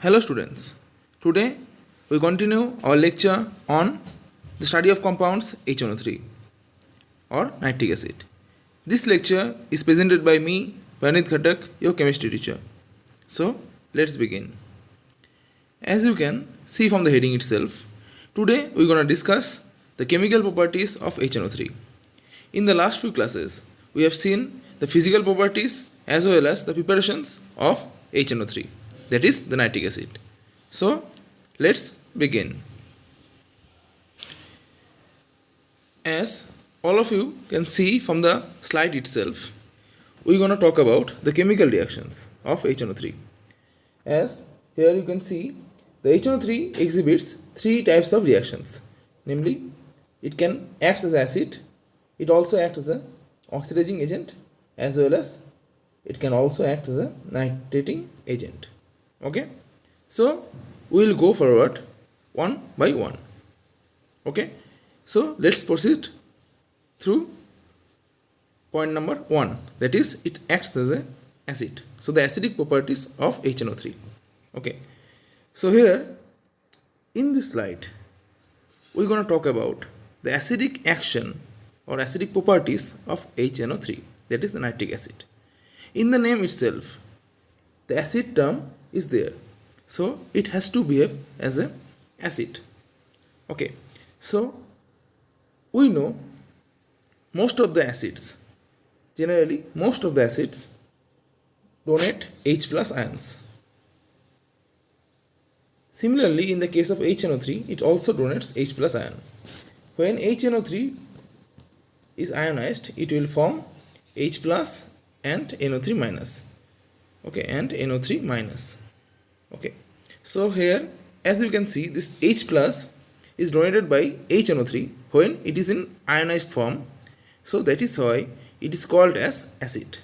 Hello students, today we continue our lecture on the study of compounds HNO3 or nitric acid. This lecture is presented by me, Pranit Khatak, your chemistry teacher. So let's begin. As you can see from the heading itself, today we are going to discuss the chemical properties of HNO3. In the last few classes, we have seen the physical properties as well as the preparations of HNO3, that is the nitric acid. So let's begin. As all of you can see from the slide itself, we're going to talk about the chemical reactions of HNO3. As here you can see, the HNO3 exhibits three types of reactions. Namely, it can act as acid, it also acts as an oxidizing agent, as well as it can also act as a nitrating agent. Okay, so we will go forward one by one. Okay, so let's proceed through point number 1, that is it acts as a acid. So the acidic properties of HNO3. Okay, so here in this slide we're going to talk about the acidic action or acidic properties of HNO3, that is the nitric acid. In the name itself, the acid term is there, so it has to behave as an acid. Okay, so we know most of the acids donate H plus ions. Similarly, in the case of HNO3, it also donates H plus ion. When HNO3 is ionized, it will form H plus and NO3 minus. Okay, and NO3 minus. Okay, so here as you can see, this H plus is donated by HNO3 when it is in ionized form, so that is why it is called as acid.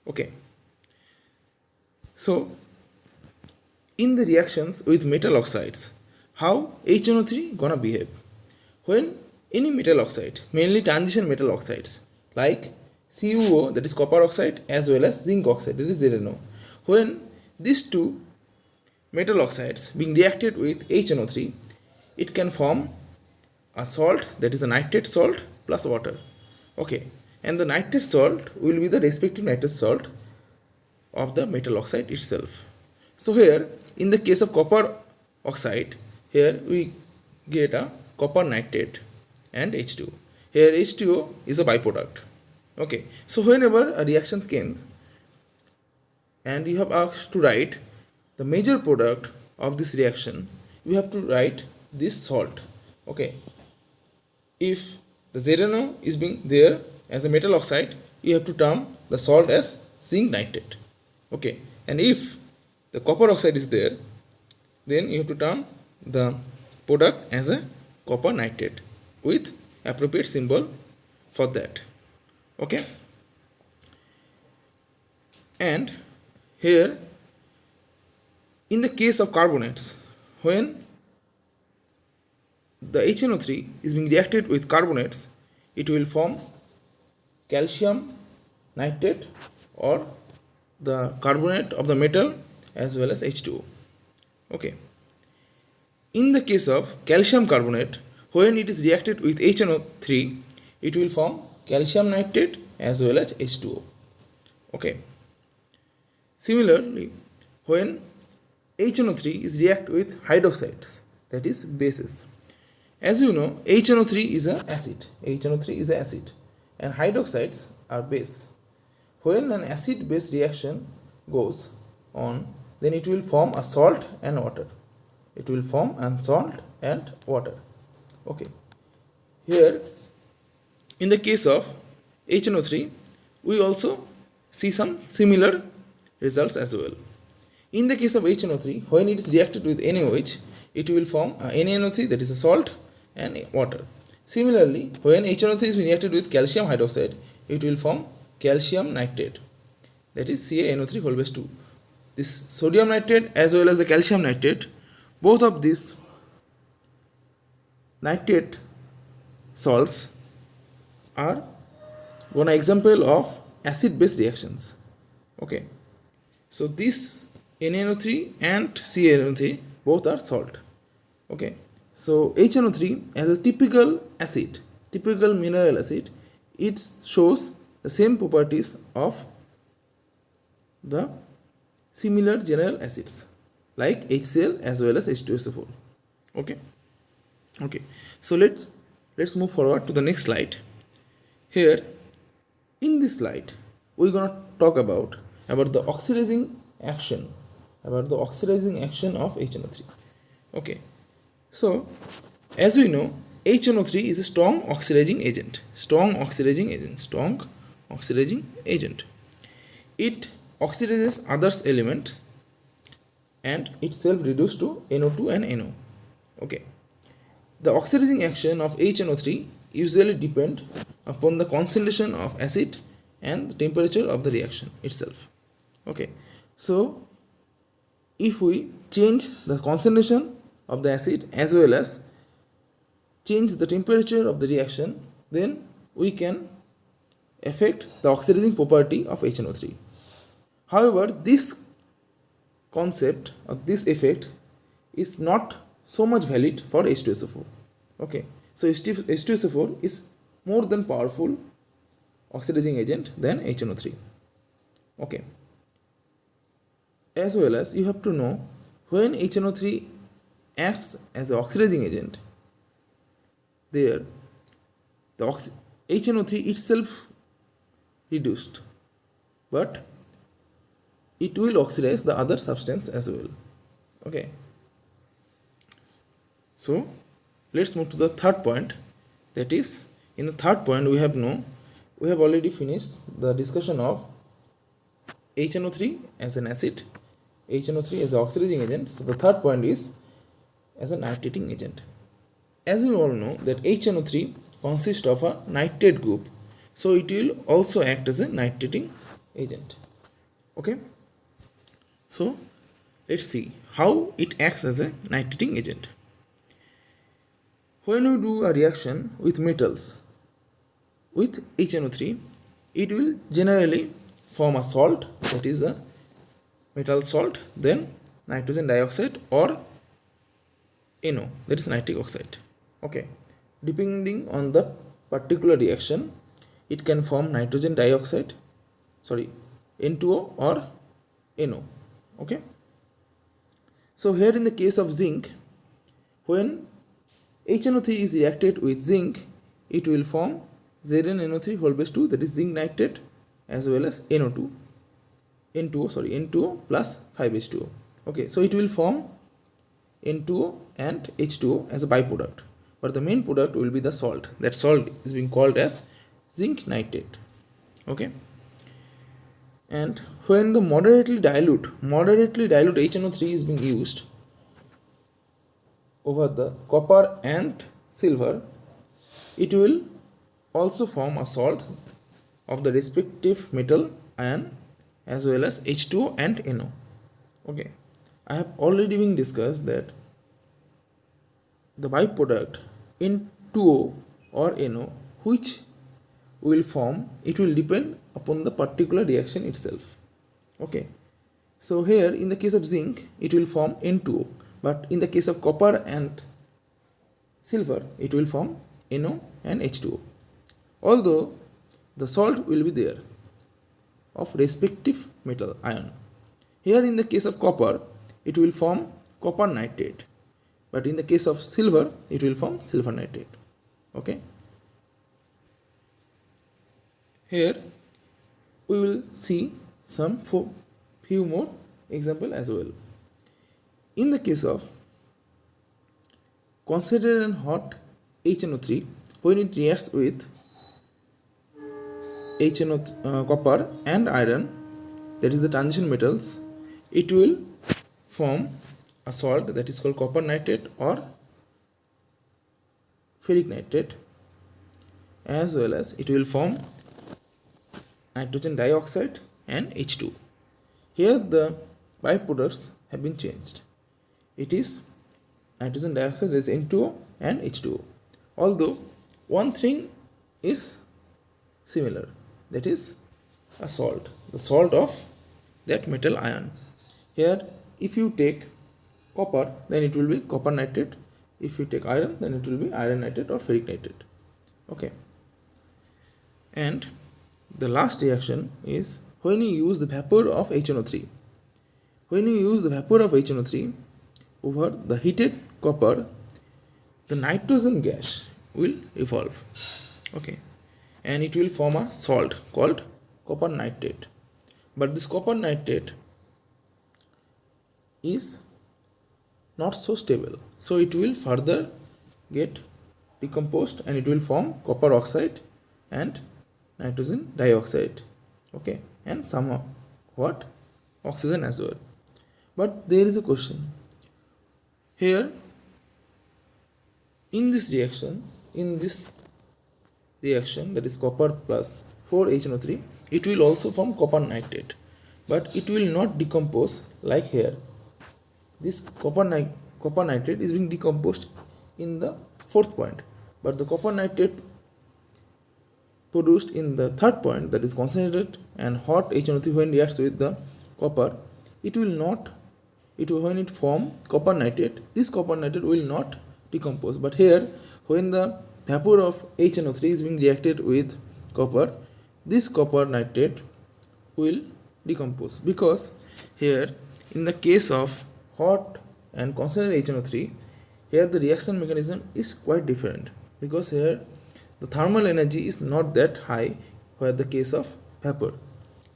Okay, so in the reactions with metal oxides, how HNO3 gonna behave? When any metal oxide, mainly transition metal oxides like CuO, that is copper oxide, as well as zinc oxide, that is ZNO, when these two metal oxides being reacted with HNO3, it can form a salt, that is a nitrate salt plus water. Okay, and the nitrate salt will be the respective nitrate salt of the metal oxide itself. So here in the case of copper oxide, here we get a copper nitrate and H2. Here H2O is a byproduct. Okay, so whenever a reaction comes and you have asked to write the major product of this reaction, you have to write this salt. Okay, if the ZNO is being there as a metal oxide, you have to term the salt as zinc nitrate. Okay, and if the copper oxide is there, then you have to term the product as a copper nitrate with appropriate symbol for that. Okay, and here in the case of carbonates, when the HNO3 is being reacted with carbonates, it will form calcium nitrate or the carbonate of the metal as well as H2O. Okay, in the case of calcium carbonate, when it is reacted with HNO3, it will form calcium nitrate as well as H2O. Okay, similarly, when HNO3 is reacted with hydroxides, that is bases. As you know, HNO3 is an acid. HNO3 is an acid and hydroxides are base. When an acid-base reaction goes on, then it will form a salt and water. It will form a salt and water. Okay, here in the case of HNO3, we also see some similar results as well. In the case of HNO3, when it is reacted with NaOH, it will form NaNO3, that is a salt and water. Similarly, when HNO3 is reacted with calcium hydroxide, it will form calcium nitrate, that is CaNO3 whole base 2. This sodium nitrate as well as the calcium nitrate, both of these nitrate salts are one example of acid base reactions. Okay, so this NaNO3 and CaNO3 both are salt. Okay, so HNO3 as a typical acid, typical mineral acid, it shows the same properties of the similar general acids like HCl as well as H2SO4. Okay, okay, so let's move forward to the next slide. Here in this slide we're gonna talk about the oxidizing action, of HNO3. Okay, so as we know, HNO3 is a strong oxidizing agent. It oxidizes other elements and itself reduced to NO2 and NO. Okay, the oxidizing action of HNO3 usually depend upon the concentration of acid and the temperature of the reaction itself. Okay, so if we change the concentration of the acid as well as change the temperature of the reaction, then we can affect the oxidizing property of HNO3. However, this concept or this effect is not so much valid for H2SO4. Okay, so H2SO4 is more than powerful oxidizing agent than HNO3. Okay, as well as you have to know, when HNO3 acts as an oxidizing agent, there the HNO3 itself reduced, but it will oxidize the other substance as well. Okay, so let's move to the third point. That is, in the third point we have already finished the discussion of HNO3 as an acid, HNO3 as an oxidizing agent. So the third point is as a nitrating agent. As you all know that HNO3 consists of a nitrate group, so it will also act as a nitrating agent. Okay, so let's see how it acts as a nitrating agent. When we do a reaction with metals with HNO3, it will generally form a salt, that is a metal salt, then nitrogen dioxide, or NO, that is nitric oxide. Okay, depending on the particular reaction, it can form nitrogen dioxide, N2O, or NO. Okay, so here in the case of zinc, when HNO3 is reacted with zinc, it will form ZnNO3 whole base 2, that is zinc nitrate, as well as N2O plus 5H2O. Okay, so it will form N2O and H2O as a byproduct, but the main product will be the salt. That salt is being called as zinc nitrate. Okay, and when the moderately dilute HNO3 is being used over the copper and silver, it will also form a salt of the respective metal ion as well as H2O and NO. Okay, I have already been discussed that the byproduct N2O or NO which will form, it will depend upon the particular reaction itself. Okay, so here in the case of zinc it will form N2O, but in the case of copper and silver it will form NO and H2O, although the salt will be there of respective metal ion. Here in the case of copper it will form copper nitrate, but in the case of silver it will form silver nitrate. Okay, here we will see some few more example as well. In the case of concentrated and hot HNO3, when it reacts with copper and iron, that is the transition metals, it will form a salt that is called copper nitrate or ferric nitrate, as well as it will form nitrogen dioxide and H2. Here the byproducts have been changed. It is nitrogen dioxide, is N2O and H2O, although one thing is similar, that is a salt, the salt of that metal ion. Here, if you take copper, then it will be copper nitrate. If you take iron, then it will be iron nitrate or ferric nitrate. Okay. And the last reaction is when you use the vapor of HNO3. When you use the vapor of HNO3 over the heated copper, the nitrogen gas will evolve. Okay. And it will form a salt called copper nitrate. But this copper nitrate is not so stable, so it will further get decomposed and it will form copper oxide and nitrogen dioxide. Okay, and somewhat oxygen as well. But there is a question here. In this reaction, that is copper plus 4HNO3, it will also form copper nitrate, but it will not decompose like here. This copper nitrate is being decomposed in the fourth point, but the copper nitrate produced in the third point, that is concentrated and hot HNO3, when reacts with the copper, when it form copper nitrate, this copper nitrate will not decompose. But here, when the vapor of HNO3 is being reacted with copper, this copper nitrate will decompose, because here in the case of hot and concentrated HNO3, here the reaction mechanism is quite different, because here the thermal energy is not that high where the case of vapor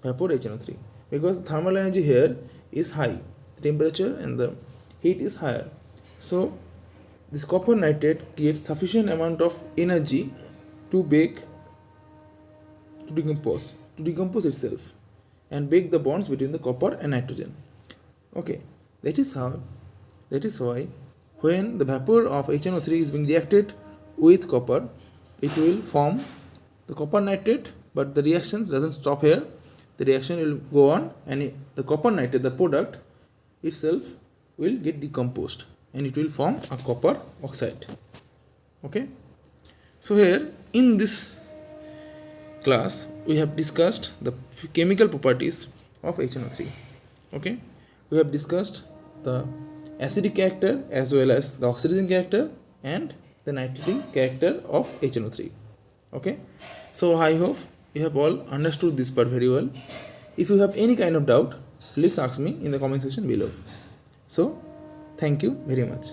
HNO3, because the thermal energy here is high, the temperature and the heat is higher. So this copper nitrate creates sufficient amount of energy to decompose itself and break the bonds between the copper and nitrogen. Okay, that is why when the vapor of HNO3 is being reacted with copper, it will form the copper nitrate, but the reaction doesn't stop here. The reaction will go on, and the copper nitrate, the product itself, will get decomposed and it will form a copper oxide. Okay, so here in this class we have discussed the chemical properties of HNO3. Okay, we have discussed the acidic character as well as the oxidizing character and the nitrating character of HNO3. Okay, so I hope you have all understood this part very well. If you have any kind of doubt, please ask me in the comment section below. So thank you very much.